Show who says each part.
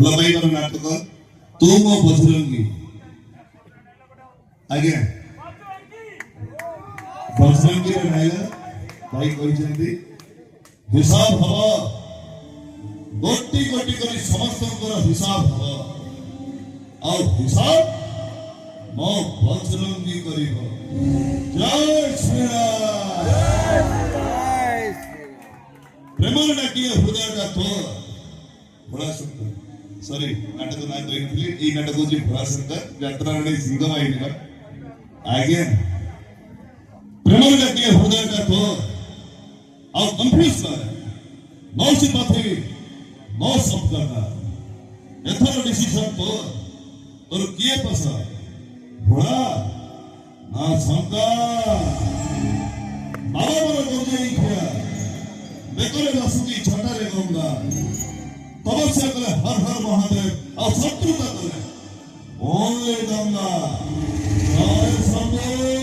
Speaker 1: भलपाइबार नाटक तू मो बजरंगी आज्ञा बजरंगी नायक भाई कहते हिसाब हम गोटी गोटी कर समस्त हिसाब हम और हिसाब मो बजरंगी करिबो। जय श्री राम। प्रेमर नाट्य हृदय का तो भोला शंकर सॉरी नाटक ना कहली ई नाटक होची भोला शंकर यात्रा रे सिंगम आइला आगे प्रेमर नाट्य हृदय का तो और कंफ्यूज कर मौसी पथी मौ शब्द का एथर डिसीजन तो और किए पसा भोला ना शंका बाबा मोर गोजे इखिया बेकोरे वासुकी छटा रे गंगा तपस्या करे हर हर महादेव और शत्रुता करे ओए गंगा जय शंकर।